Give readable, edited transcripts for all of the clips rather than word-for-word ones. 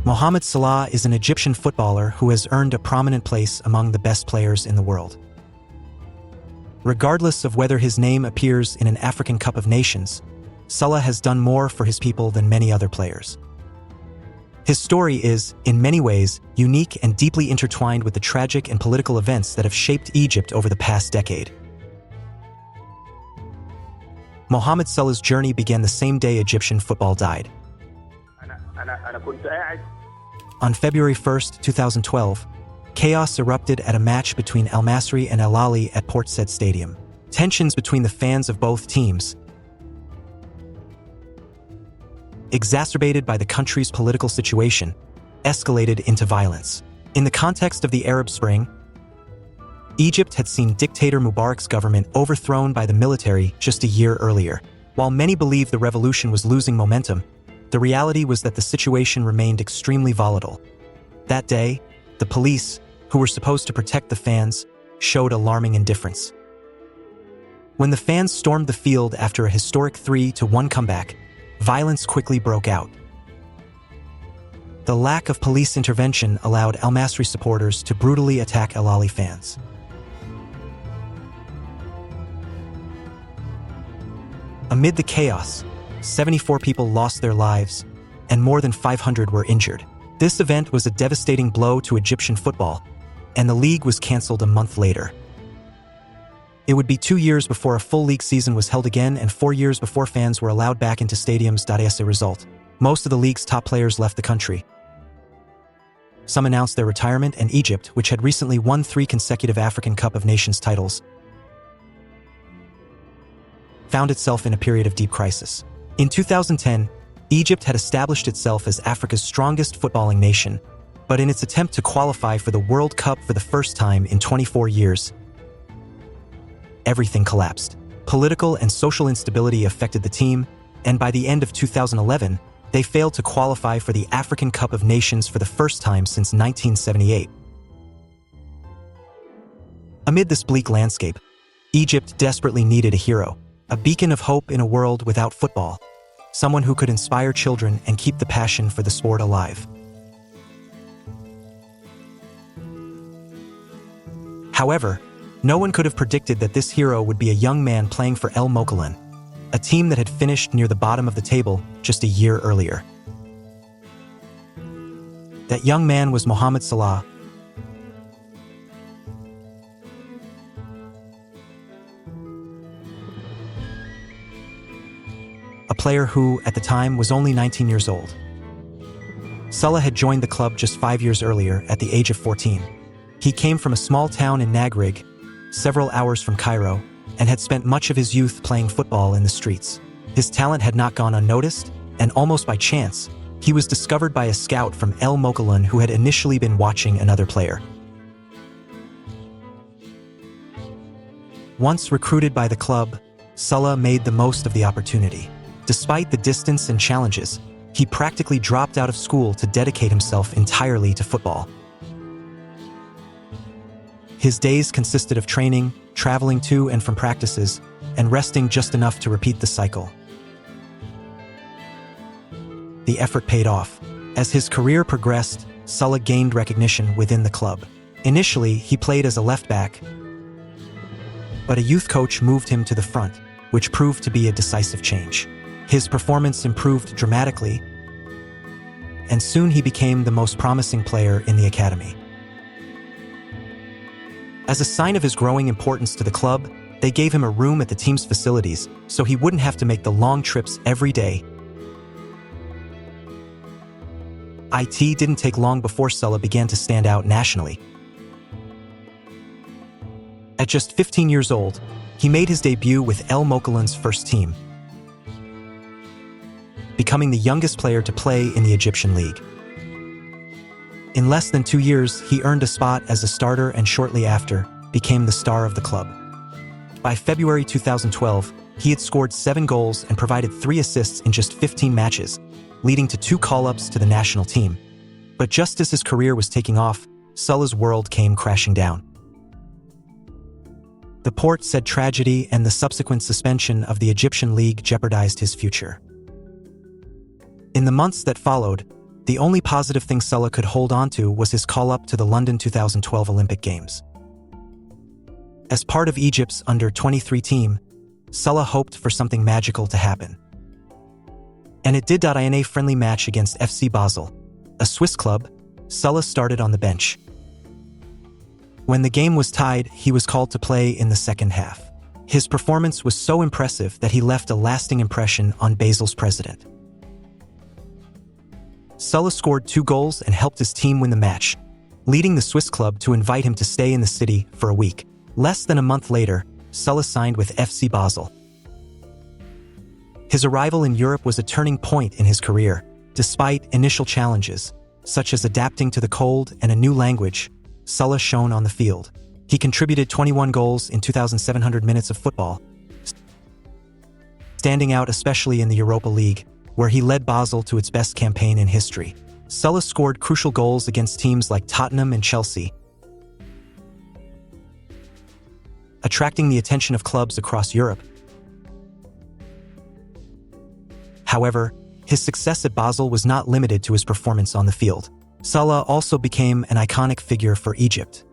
Mohamed Salah is an Egyptian footballer who has earned a prominent place among the best players in the world. Regardless of whether his name appears in an African Cup of Nations, Salah has done more for his people than many other players. His story is, in many ways, unique and deeply intertwined with the tragic and political events that have shaped Egypt over the past decade. Mohamed Salah's journey began the same day Egyptian football died. On February 1, 2012, chaos erupted at a match between Al Masry and Al Ahly at Port Said Stadium. Tensions between the fans of both teams, exacerbated by the country's political situation, escalated into violence. In the context of the Arab Spring, Egypt had seen dictator Mubarak's government overthrown by the military just a year earlier. While many believed the revolution was losing momentum, the reality was that the situation remained extremely volatile. That day, the police, who were supposed to protect the fans, showed alarming indifference. When the fans stormed the field after a historic 3-1 comeback, violence quickly broke out. The lack of police intervention allowed Al Masry supporters to brutally attack Al Ahly fans. Amid the chaos, 74 people lost their lives, and more than 500 were injured. This event was a devastating blow to Egyptian football, and the league was cancelled a month later. It would be 2 years before a full league season was held again and 4 years before fans were allowed back into stadiums. As a result, most of the league's top players left the country. Some announced their retirement, and Egypt, which had recently won 3 consecutive African Cup of Nations titles, found itself in a period of deep crisis. In 2010, Egypt had established itself as Africa's strongest footballing nation, but in its attempt to qualify for the World Cup for the first time in 24 years, everything collapsed. Political and social instability affected the team, and by the end of 2011, they failed to qualify for the African Cup of Nations for the first time since 1978. Amid this bleak landscape, Egypt desperately needed a hero, a beacon of hope in a world without football, someone who could inspire children and keep the passion for the sport alive. However, no one could have predicted that this hero would be a young man playing for El Mokawloon, a team that had finished near the bottom of the table just a year earlier. That young man was Mohamed Salah, a player who, at the time, was only 19 years old. Salah had joined the club just 5 years earlier, at the age of 14. He came from a small town in Nagrig, several hours from Cairo, and had spent much of his youth playing football in the streets. His talent had not gone unnoticed, and almost by chance, he was discovered by a scout from El Mokawloon who had initially been watching another player. Once recruited by the club, Salah made the most of the opportunity. Despite the distance and challenges, he practically dropped out of school to dedicate himself entirely to football. His days consisted of training, traveling to and from practices, and resting just enough to repeat the cycle. The effort paid off. As his career progressed, Salah gained recognition within the club. Initially, he played as a left back, but a youth coach moved him to the front, which proved to be a decisive change. His performance improved dramatically, and soon he became the most promising player in the academy. As a sign of his growing importance to the club, they gave him a room at the team's facilities so he wouldn't have to make the long trips every day. It didn't take long before Salah began to stand out nationally. At just 15 years old, he made his debut with El Mokawloon's first team, becoming the youngest player to play in the Egyptian league. In less than 2 years, he earned a spot as a starter and shortly after, became the star of the club. By February 2012, he had scored 7 goals and provided 3 assists in just 15 matches, leading to 2 call-ups to the national team. But just as his career was taking off, Salah's world came crashing down. The Port Said tragedy and the subsequent suspension of the Egyptian league jeopardized his future. In the months that followed, The only positive thing Salah could hold on to was his call-up to the London 2012 Olympic Games. As part of Egypt's under-23 team, Salah hoped for something magical to happen. And it did. In a friendly match against FC Basel, a Swiss club, Salah started on the bench. When the game was tied, he was called to play in the second half. His performance was so impressive that he left a lasting impression on Basel's president. Salah scored 2 goals and helped his team win the match, leading the Swiss club to invite him to stay in the city for a week. Less than a month later, Salah signed with FC Basel. His arrival in Europe was a turning point in his career. Despite initial challenges, such as adapting to the cold and a new language, Salah shone on the field. He contributed 21 goals in 2,700 minutes of football, standing out especially in the Europa League, where he led Basel to its best campaign in history. Salah scored crucial goals against teams like Tottenham and Chelsea, attracting the attention of clubs across Europe. However, his success at Basel was not limited to his performance on the field. Salah also became an iconic figure for Egypt.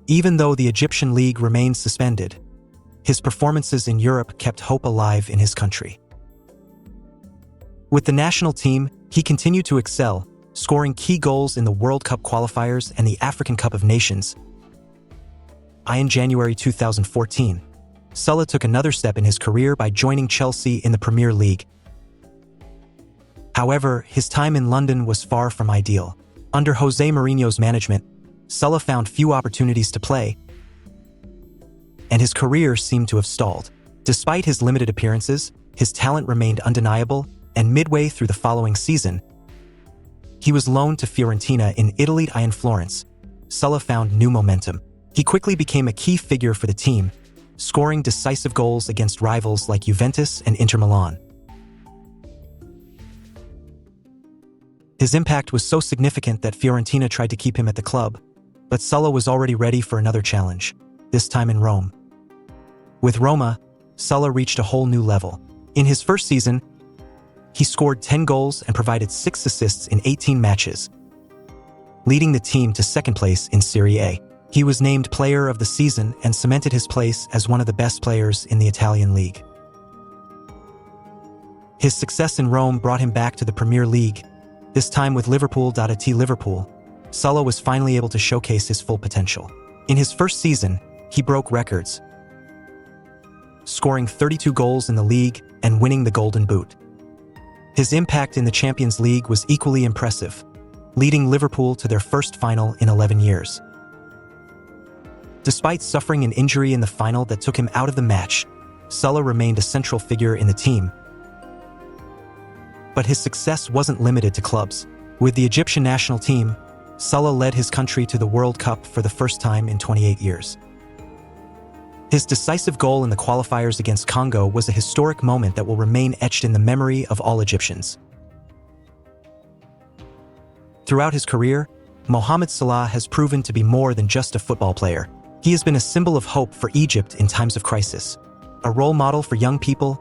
Even though the Egyptian league remained suspended, his performances in Europe kept hope alive in his country. With the national team, he continued to excel, scoring key goals in the World Cup qualifiers and the African Cup of Nations. In January 2014, Salah took another step in his career by joining Chelsea in the Premier League. However, his time in London was far from ideal. Under Jose Mourinho's management, Salah found few opportunities to play, and his career seemed to have stalled. Despite his limited appearances, his talent remained undeniable, and midway through the following season, he was loaned to Fiorentina in Italy. In Florence, Salah found new momentum. He quickly became a key figure for the team, scoring decisive goals against rivals like Juventus and Inter Milan. His impact was so significant that Fiorentina tried to keep him at the club, but Salah was already ready for another challenge, this time in Rome. With Roma, Salah reached a whole new level. In his first season, he scored 10 goals and provided 6 assists in 18 matches, leading the team to second place in Serie A. He was named Player of the Season and cemented his place as one of the best players in the Italian league. His success in Rome brought him back to the Premier League, this time with Liverpool. At Liverpool, Salah was finally able to showcase his full potential. In his first season, he broke records, scoring 32 goals in the league and winning the Golden Boot. His impact in the Champions League was equally impressive, leading Liverpool to their first final in 11 years. Despite suffering an injury in the final that took him out of the match, Salah remained a central figure in the team. But his success wasn't limited to clubs. With the Egyptian national team, Salah led his country to the World Cup for the first time in 28 years. His decisive goal in the qualifiers against Congo was a historic moment that will remain etched in the memory of all Egyptians. Throughout his career, Mohamed Salah has proven to be more than just a football player. He has been a symbol of hope for Egypt in times of crisis, a role model for young people,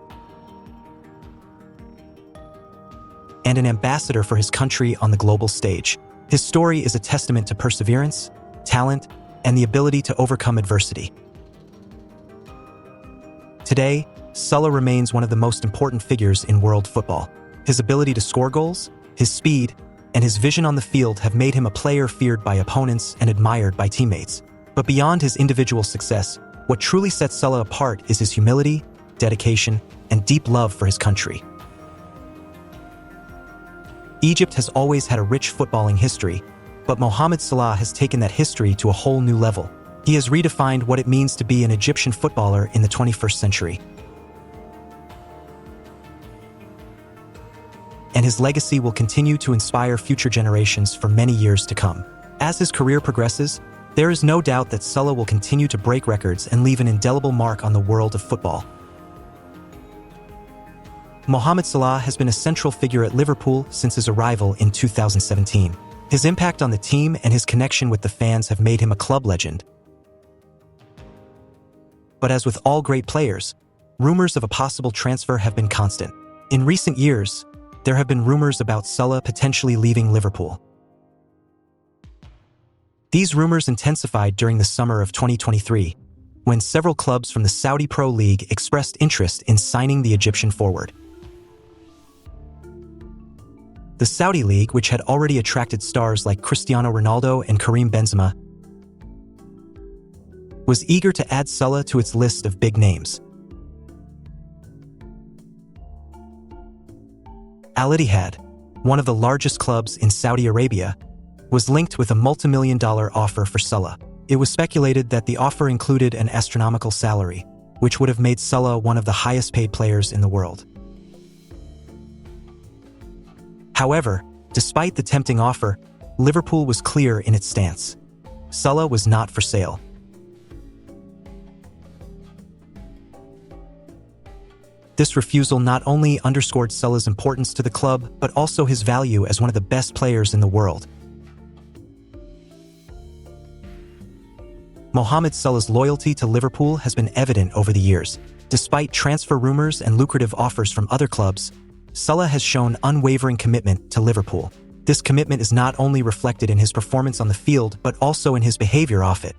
and an ambassador for his country on the global stage. His story is a testament to perseverance, talent, and the ability to overcome adversity. Today, Salah remains one of the most important figures in world football. His ability to score goals, his speed, and his vision on the field have made him a player feared by opponents and admired by teammates. But beyond his individual success, what truly sets Salah apart is his humility, dedication, and deep love for his country. Egypt has always had a rich footballing history, but Mohamed Salah has taken that history to a whole new level. He has redefined what it means to be an Egyptian footballer in the 21st century. And his legacy will continue to inspire future generations for many years to come. As his career progresses, there is no doubt that Salah will continue to break records and leave an indelible mark on the world of football. Mohamed Salah has been a central figure at Liverpool since his arrival in 2017. His impact on the team and his connection with the fans have made him a club legend. But as with all great players, rumors of a possible transfer have been constant. In recent years, there have been rumors about Salah potentially leaving Liverpool. These rumors intensified during the summer of 2023, when several clubs from the Saudi Pro League expressed interest in signing the Egyptian forward. The Saudi League, which had already attracted stars like Cristiano Ronaldo and Karim Benzema, was eager to add Salah to its list of big names. Al Ittihad, one of the largest clubs in Saudi Arabia, was linked with a multi-million-dollar offer for Salah. It was speculated that the offer included an astronomical salary, which would have made Salah one of the highest-paid players in the world. However, despite the tempting offer, Liverpool was clear in its stance. Salah was not for sale. This refusal not only underscored Salah's importance to the club, but also his value as one of the best players in the world. Mohamed Salah's loyalty to Liverpool has been evident over the years. Despite transfer rumors and lucrative offers from other clubs, Salah has shown unwavering commitment to Liverpool. This commitment is not only reflected in his performance on the field, but also in his behavior off it.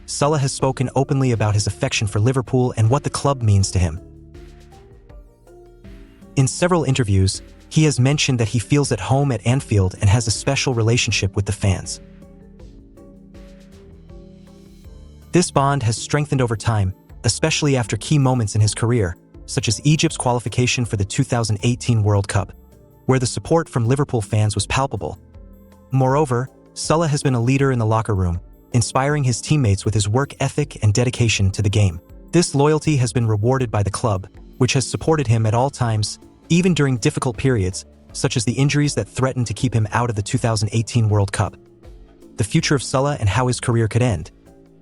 Salah has spoken openly about his affection for Liverpool and what the club means to him. In several interviews, he has mentioned that he feels at home at Anfield and has a special relationship with the fans. This bond has strengthened over time, especially after key moments in his career, such as Egypt's qualification for the 2018 World Cup, where the support from Liverpool fans was palpable. Moreover, Salah has been a leader in the locker room, inspiring his teammates with his work ethic and dedication to the game. This loyalty has been rewarded by the club, which has supported him at all times, even during difficult periods, such as the injuries that threatened to keep him out of the 2018 World Cup. The future of Salah and how his career could end.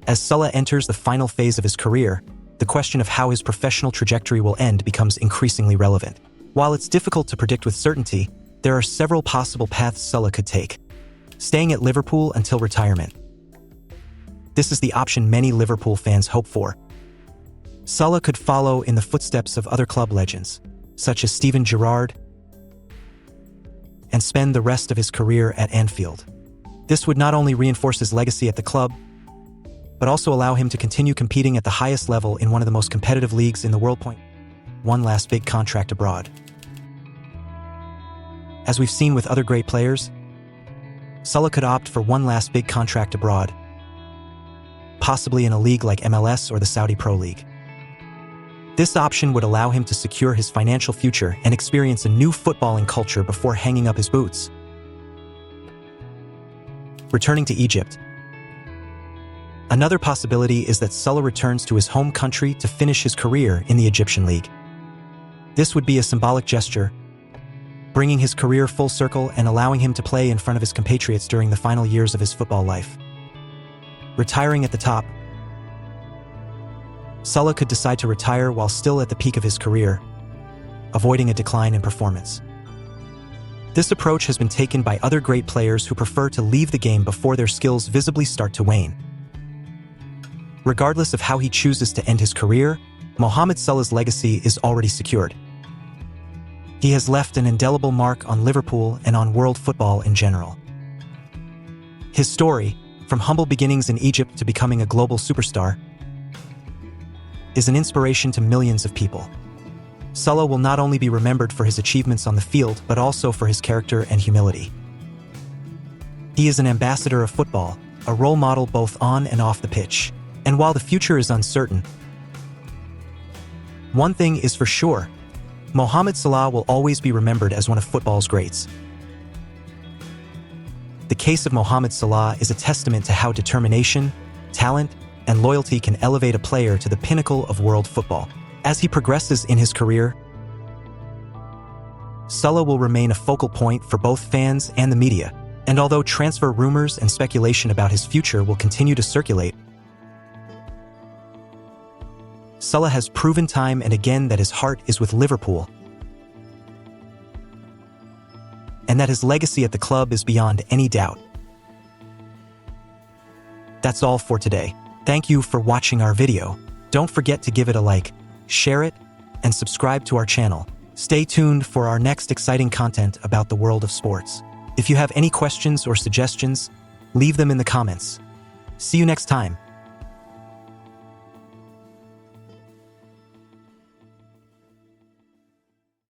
As Salah enters the final phase of his career, the question of how his professional trajectory will end becomes increasingly relevant. While it's difficult to predict with certainty, there are several possible paths Salah could take. Staying at Liverpool until retirement. This is the option many Liverpool fans hope for. Salah could follow in the footsteps of other club legends, such as Steven Gerrard, and spend the rest of his career at Anfield. This would not only reinforce his legacy at the club, but also allow him to continue competing at the highest level in one of the most competitive leagues in the world. One last big contract abroad. As we've seen with other great players, Salah could opt for one last big contract abroad, possibly in a league like MLS or the Saudi Pro League. This option would allow him to secure his financial future and experience a new footballing culture before hanging up his boots. Returning to Egypt. Another possibility is that Salah returns to his home country to finish his career in the Egyptian league. This would be a symbolic gesture, bringing his career full circle and allowing him to play in front of his compatriots during the final years of his football life. Retiring at the top. Salah could decide to retire while still at the peak of his career, avoiding a decline in performance. This approach has been taken by other great players who prefer to leave the game before their skills visibly start to wane. Regardless of how he chooses to end his career, Mohamed Salah's legacy is already secured. He has left an indelible mark on Liverpool and on world football in general. His story, from humble beginnings in Egypt to becoming a global superstar, is an inspiration to millions of people. Salah will not only be remembered for his achievements on the field, but also for his character and humility. He is an ambassador of football, a role model both on and off the pitch. And while the future is uncertain, one thing is for sure: Mohamed Salah will always be remembered as one of football's greats. The case of Mohamed Salah is a testament to how determination, talent, and loyalty can elevate a player to the pinnacle of world football. As he progresses in his career, Salah will remain a focal point for both fans and the media. And although transfer rumors and speculation about his future will continue to circulate, Salah has proven time and again that his heart is with Liverpool, and that his legacy at the club is beyond any doubt. That's all for today. Thank you for watching our video. Don't forget to give it a like, share it, and subscribe to our channel. Stay tuned for our next exciting content about the world of sports. If you have any questions or suggestions, leave them in the comments. See you next time.